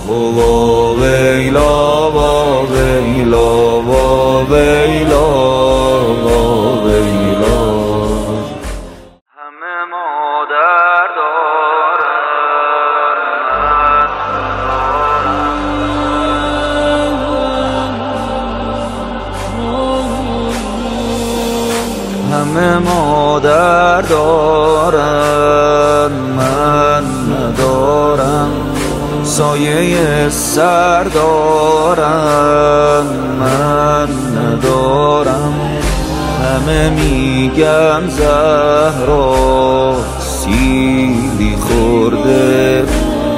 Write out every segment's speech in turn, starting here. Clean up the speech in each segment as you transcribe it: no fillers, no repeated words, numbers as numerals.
و ویلا و ویلا و ویلا و ویلا. همه مادر دارن همه مادر دارن من ندارم، سایه سر دارم من ندارم. همه میگن زهرا سیلی خورده،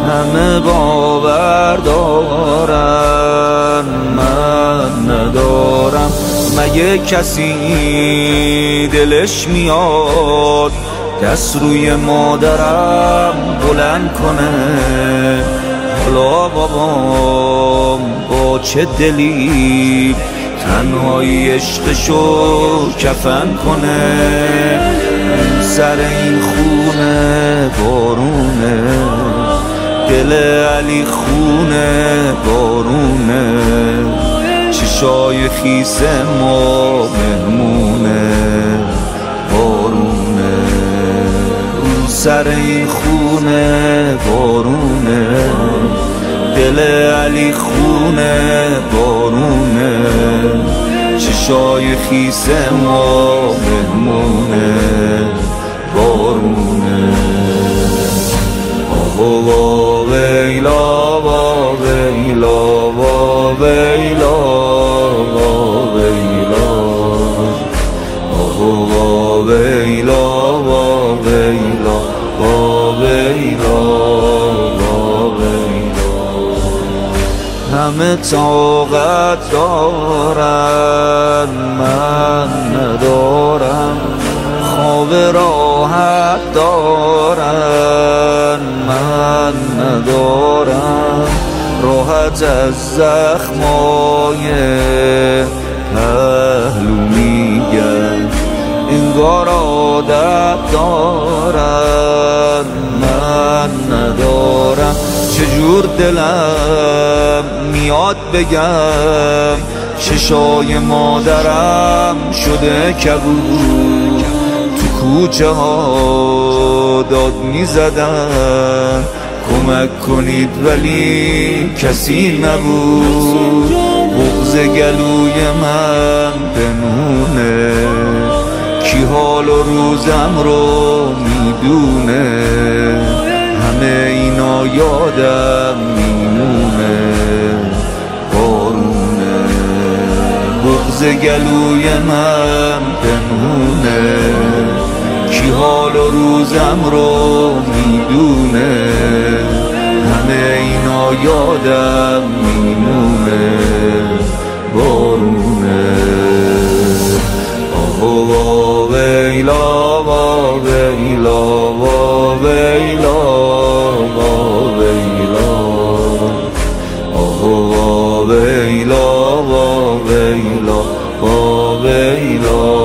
همه باور دارن من ندارم. مگه کسی دلش میاد دست روی مادرم بلند کنه؟ حالا بابام با چه دلی تنهایی عشقشو کفن کنه؟ سر این خونه بارونه، دل علی خونه بارونه، چشای خیس ما مهمونه بارونه. سر این خونه بارونه، دل علی خونه بارونه، چشای خیس ما مهمونه بارونه. آه و ویلا و ویلا و ویلا و ویلا. آه و ویلا و ویلا و ویلا و ویلا. همه طاقت دارن من ندارم، خواب راحت دارن من ندارم. راحت از زخمای پهلو میگن، انگار عادت دارن من ندارم. چجور دلم میاد بگم چشای مادرم شده کبود، تو کوچه ها داد میزدن کمک کنید ولی کسی نبود. بغض گلوی من بمونه، کی حال و روزم رو میدونه؟ همه اینا یادم میمونه بارونه. بغض گلوی من بمونه، کی حال و روزم رو میدونه؟ همه اینا یادم میمونه بارونه. آه و ویلا و ویلا و ویلا و ویلا. آه و ویلا و ویلا و ویلا.